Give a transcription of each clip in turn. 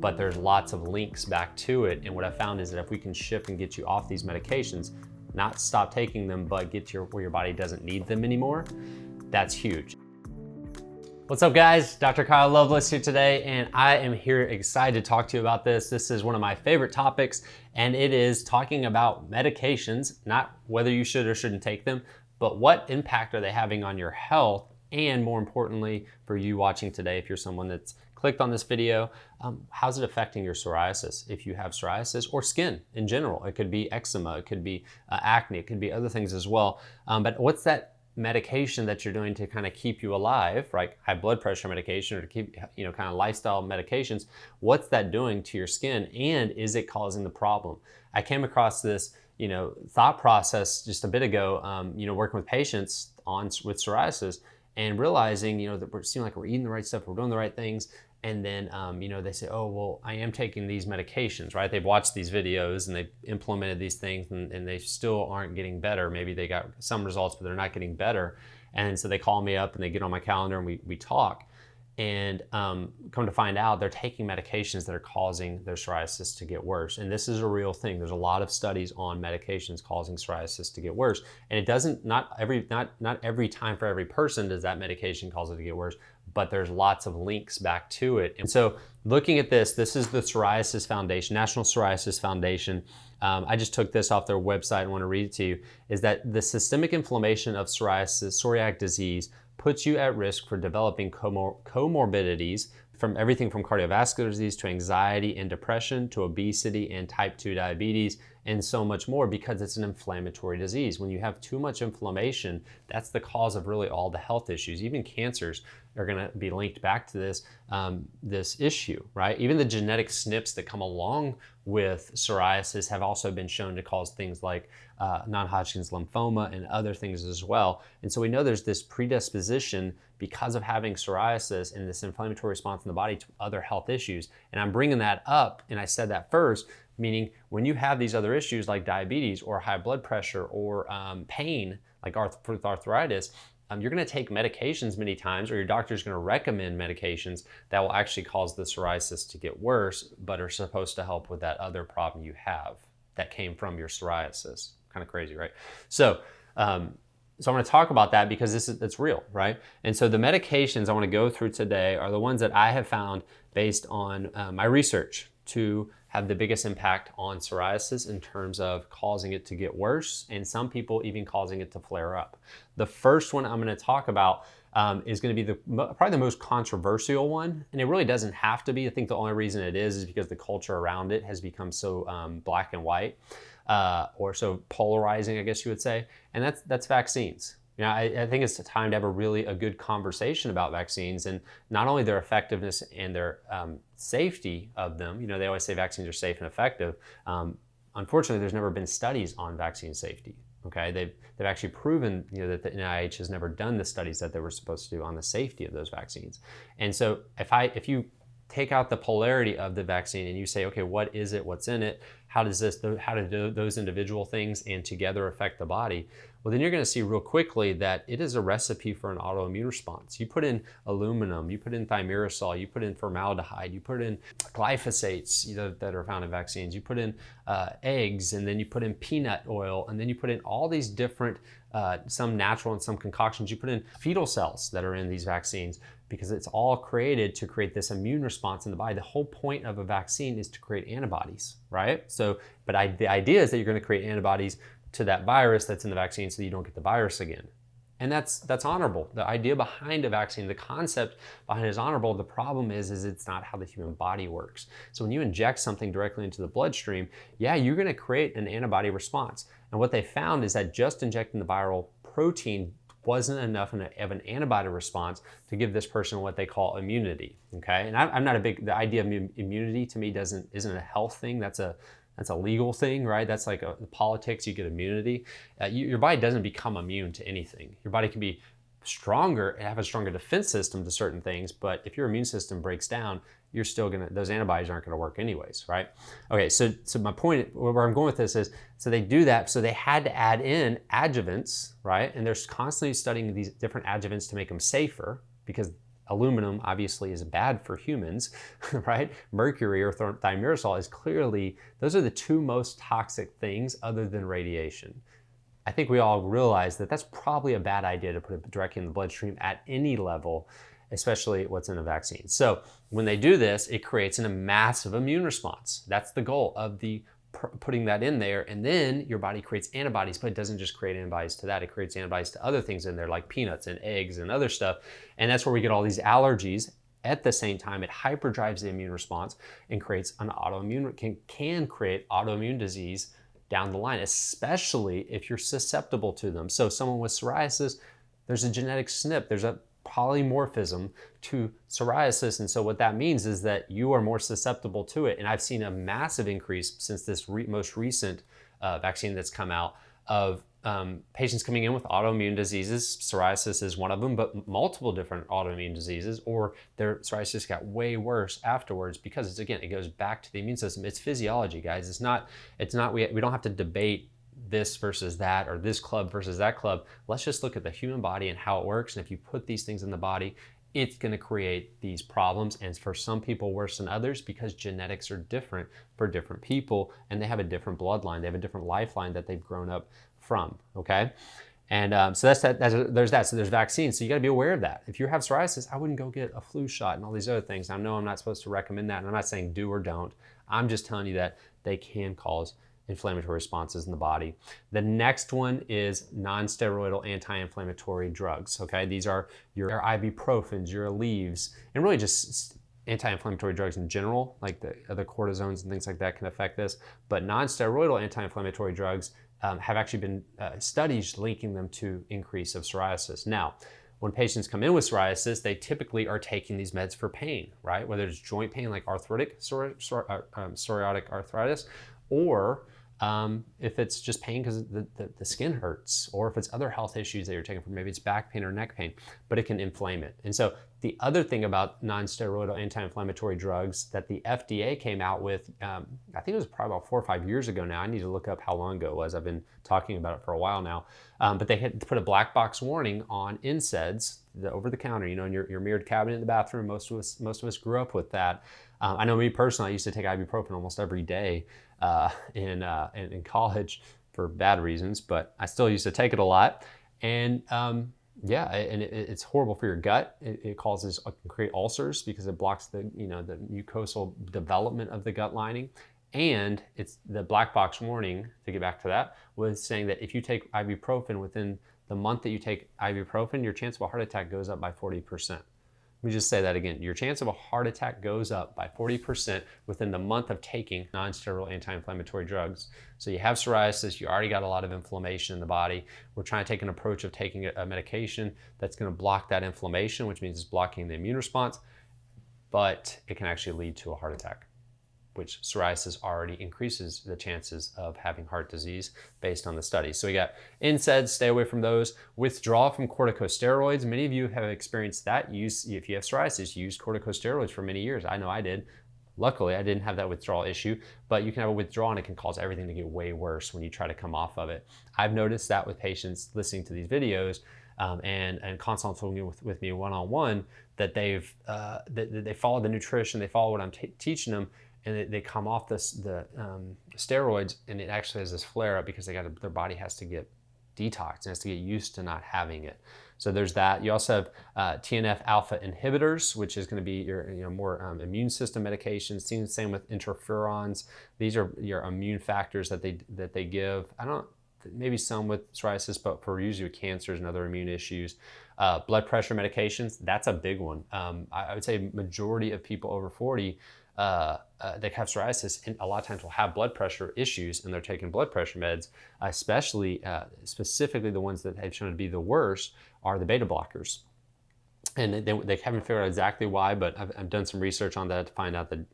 but there's lots of links back to it. And what I found is that if we can shift and get you off these medications, not stop taking them, but get to where your body doesn't need them anymore, that's huge. What's up guys? Dr. Kyle Loveless here today, and I am here excited to talk to you about this. This is one of my favorite topics, and it is talking about medications, not whether you should or shouldn't take them, but what impact are they having on your health, and more importantly, for you watching today, if you're someone that's clicked on this video, how's it affecting your psoriasis? If you have psoriasis or skin in general, it could be eczema, it could be acne, it could be other things as well. But what's that medication that you're doing to kind of keep you alive, right? High blood pressure medication or to keep, kind of lifestyle medications. What's that doing to your skin, and is it causing the problem? I came across this, thought process just a bit ago, working with patients with psoriasis and realizing, that we seem like we're eating the right stuff, we're doing the right things. And then, they say, oh, well, I am taking these medications, right? They've watched these videos and they've implemented these things and they still aren't getting better. Maybe they got some results, but they're not getting better. And so they call me up and they get on my calendar and we talk. And come to find out, they're taking medications that are causing their psoriasis to get worse. And this is a real thing. There's a lot of studies on medications causing psoriasis to get worse. And it doesn't, not every time for every person does that medication cause it to get worse, but there's lots of links back to it. And so looking at this is the Psoriasis Foundation, National Psoriasis Foundation. I just took this off their website and want to read it to you, is that the systemic inflammation of psoriasis, psoriatic disease, puts you at risk for developing comorbidities from everything from cardiovascular disease to anxiety and depression to obesity and type 2 diabetes and so much more, because it's an inflammatory disease. When you have too much inflammation, that's the cause of really all the health issues. Even cancers are going to be linked back to this issue, right? Even the genetic SNPs that come along with psoriasis have also been shown to cause things like non-Hodgkin's lymphoma and other things as well. And so we know there's this predisposition because of having psoriasis and this inflammatory response in the body to other health issues. And I'm bringing that up, and I said that first, meaning when you have these other issues like diabetes or high blood pressure or pain, like with arthritis, you're going to take medications many times, or your doctor's going to recommend medications that will actually cause the psoriasis to get worse, but are supposed to help with that other problem you have that came from your psoriasis. Kind of crazy, right? So I'm going to talk about that because it's real, right? And so the medications I want to go through today are the ones that I have found based on my research to have the biggest impact on psoriasis in terms of causing it to get worse, and some people even causing it to flare up. The first one I'm going to talk about is going to be probably the most controversial one, and it really doesn't have to be. I think the only reason it is because the culture around it has become so black and white, or so polarizing, I guess you would say, and that's vaccines. I think it's time to have a good conversation about vaccines, and not only their effectiveness and their safety of them. They always say vaccines are safe and effective. Unfortunately, there's never been studies on vaccine safety. Okay, they've actually proven that the NIH has never done the studies that they were supposed to do on the safety of those vaccines. And so if you take out the polarity of the vaccine and you say, okay, what is it? What's in it? How do those individual things and together affect the body? Well, then you're going to see real quickly that it is a recipe for an autoimmune response. You put in aluminum, you put in thimerosal, you put in formaldehyde, you put in glyphosates that are found in vaccines, you put in eggs, and then you put in peanut oil, and then you put in all these different, some natural and some concoctions. You put in fetal cells that are in these vaccines, because it's all created to create this immune response in the body. The whole point of a vaccine is to create antibodies, right? But the idea is that you're going to create antibodies to that virus that's in the vaccine so that you don't get the virus again. And that's honorable. The idea behind a vaccine, the concept behind it is honorable. The problem is it's not how the human body works. So when you inject something directly into the bloodstream, yeah, you're going to create an antibody response. And what they found is that just injecting the viral protein wasn't enough of an antibody response to give this person what they call immunity. Okay, and I'm not the idea of immunity to me isn't a health thing. That's a legal thing, right? That's like politics. You get immunity. Your body doesn't become immune to anything. Your body can be stronger and have a stronger defense system to certain things, but if your immune system breaks down, you're still those antibodies aren't gonna work anyways, right? Okay, so my point, where I'm going with this is, so they do that, so they had to add in adjuvants, right? And they're constantly studying these different adjuvants to make them safer, because Aluminum obviously is bad for humans, right? Mercury or thimerosal is clearly, those are the two most toxic things other than radiation. I think we all realize that that's probably a bad idea to put it directly in the bloodstream at any level, especially what's in a vaccine. So when they do this, it creates a massive immune response. That's the goal of putting that in there, and then your body creates antibodies, but it doesn't just create antibodies to that, it creates antibodies to other things in there like peanuts and eggs and other stuff, and that's where we get all these allergies. At the same time, it hyperdrives the immune response and creates an autoimmune, can create autoimmune disease down the line, especially if you're susceptible to them. So someone with psoriasis, there's a genetic SNP, there's a polymorphism to psoriasis, and so what that means is that you are more susceptible to it. And I've seen a massive increase since this most recent vaccine that's come out of patients coming in with autoimmune diseases. Psoriasis is one of them, but multiple different autoimmune diseases, or their psoriasis got way worse afterwards because it's, again, it goes back to the immune system. It's physiology, guys. It's not we don't have to debate this versus that or this club versus that club. Let's just look at the human body and how it works. And if you put these things in the body, it's going to create these problems, and for some people worse than others because genetics are different for different people, and they have a different bloodline, they have a different lifeline that they've grown up from, okay? And so there's that. So there's vaccines, so you got to be aware of that. If you have psoriasis, I wouldn't go get a flu shot and all these other things. I know I'm not supposed to recommend that, and I'm not saying do or don't. I'm just telling you that they can cause inflammatory responses in the body. The next one is non-steroidal anti-inflammatory drugs, okay? These are your ibuprofens, your Aleve, and really just anti-inflammatory drugs in general, like the other cortisones and things like that can affect this. But non-steroidal anti-inflammatory drugs have actually been studies linking them to increase of psoriasis. Now, when patients come in with psoriasis, they typically are taking these meds for pain, right? Whether it's joint pain like psoriatic arthritis, or if it's just pain because the skin hurts, or if it's other health issues that you're taking for, maybe it's back pain or neck pain, but it can inflame it. And so the other thing about non-steroidal anti-inflammatory drugs that the FDA came out with, I think it was probably about 4 or 5 years ago now. I need to look up how long ago it was. I've been talking about it for a while now. But they had put a black box warning on NSAIDs, the over-the-counter, you know, in your mirrored cabinet in the bathroom. Most of us grew up with that. I know me personally, I used to take ibuprofen almost every day in college for bad reasons, but I still used to take it a lot. And yeah, and it's horrible for your gut. It can create ulcers because it blocks the mucosal development of the gut lining. And it's the black box warning, to get back to that, was saying that if you take ibuprofen within the month that you take ibuprofen, your chance of a heart attack goes up by 40%. Let me just say that again. Your chance of a heart attack goes up by 40% within the month of taking non-steroidal anti-inflammatory drugs. So you have psoriasis, you already got a lot of inflammation in the body. We're trying to take an approach of taking a medication that's going to block that inflammation, which means it's blocking the immune response, but it can actually lead to a heart attack, which psoriasis already increases the chances of having heart disease based on the studies. So we got NSAIDs, stay away from those. Withdrawal from corticosteroids. Many of you have experienced that. If you have psoriasis, you used corticosteroids for many years. I know I did. Luckily, I didn't have that withdrawal issue, but you can have a withdrawal and it can cause everything to get way worse when you try to come off of it. I've noticed that with patients listening to these videos and consulting with me one-on-one, that they follow the nutrition, they follow what I'm teaching them, and they come off the steroids, and it actually has this flare up because their body has to get detoxed and has to get used to not having it. So there's that. You also have TNF alpha inhibitors, which is going to be your more immune system medications. Same with interferons. These are your immune factors that they give. Maybe some with psoriasis, but for usually cancers and other immune issues. Blood pressure medications, that's a big one. I would say majority of people over 40 that have psoriasis, and a lot of times will have blood pressure issues, and they're taking blood pressure meds, specifically the ones that have shown to be the worst are the beta blockers. And they haven't figured out exactly why, but I've done some research on that to find out the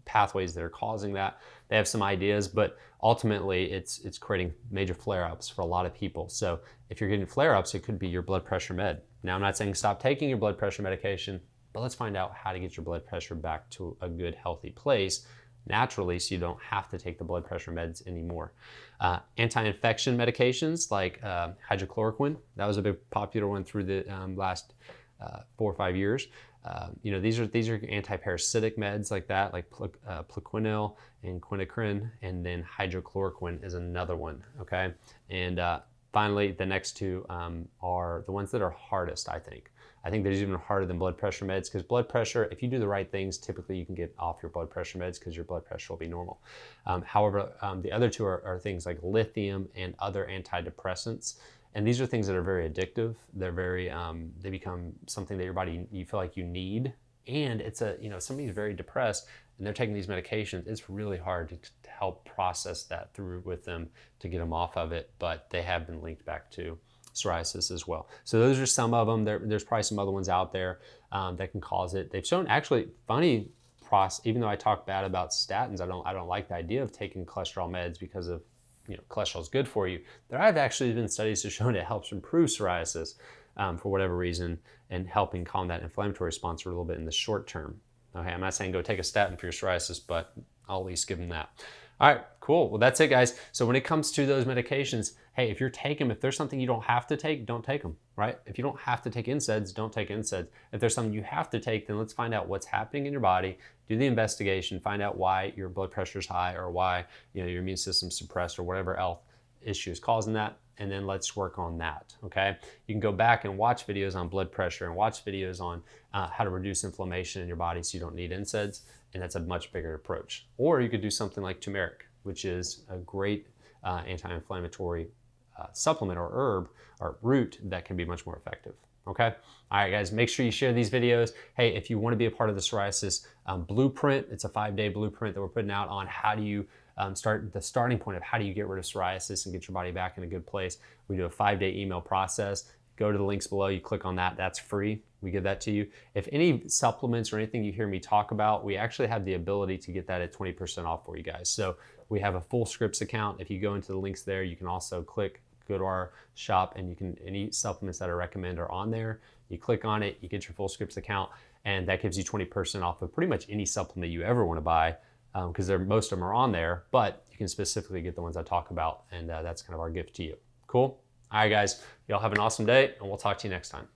pathways that are causing that. They have some ideas, but ultimately it's creating major flare-ups for a lot of people. So if you're getting flare-ups, it could be your blood pressure med. Now, I'm not saying stop taking your blood pressure medication, but let's find out how to get your blood pressure back to a good, healthy place naturally, so you don't have to take the blood pressure meds anymore. Anti-infection medications like hydrochloroquine, that was a big popular one through the last 4 or 5 years. you know, these are anti-parasitic meds like that, like plaquenil and quinacrine, and then hydrochloroquine is another one, okay? And finally, the next two are the ones that are hardest, I think. I think they're even harder than blood pressure meds, because blood pressure, if you do the right things, typically you can get off your blood pressure meds because your blood pressure will be normal. However, the other two are things like lithium and other antidepressants. And these are things that are very addictive. They're very, they become something that your body, you feel like you need. And it's you know, somebody's very depressed and they're taking these medications. It's really hard to help process that through with them to get them off of it, but they have been linked back to psoriasis as well. So those are some of them. There's probably some other ones out there that can cause it. They've shown actually funny process, even though I talk bad about statins, I don't like the idea of taking cholesterol meds because of, you know, cholesterol is good for you. There have actually been studies that show it helps improve psoriasis for whatever reason, and helping calm that inflammatory response a little bit in the short term. Okay, I'm not saying go take a statin for your psoriasis, but I'll at least give them that. All right, cool. Well, that's it, guys. So when it comes to those medications, hey, if you're taking them, if there's something you don't have to take, don't take them, right? If you don't have to take NSAIDs, don't take NSAIDs. If there's something you have to take, then let's find out what's happening in your body, do the investigation, find out why your blood pressure is high or why, you know, your immune system's suppressed or whatever health issue is causing that, and then let's work on that, okay? You can go back and watch videos on blood pressure and watch videos on how to reduce inflammation in your body so you don't need NSAIDs, and that's a much bigger approach. Or you could do something like turmeric, which is a great anti-inflammatory supplement or herb or root that can be much more effective. Okay? All right, guys, make sure you share these videos. Hey, if you want to be a part of the psoriasis blueprint, it's a 5-day blueprint that we're putting out on how do you starting point of how do you get rid of psoriasis and get your body back in a good place. We do a 5-day email process. Go to the links below, you click on that, that's free. We give that to you. If any supplements or anything you hear me talk about, we actually have the ability to get that at 20% off for you guys. So we have a full Scripts account. If you go into the links there, you can also go to our shop, and you can, any supplements that I recommend are on there. You click on it, you get your full Scripts account, and that gives you 20% off of pretty much any supplement you ever want to buy, because most of them are on there, but you can specifically get the ones I talk about, and that's kind of our gift to you. Cool? All right, guys, y'all have an awesome day, and we'll talk to you next time.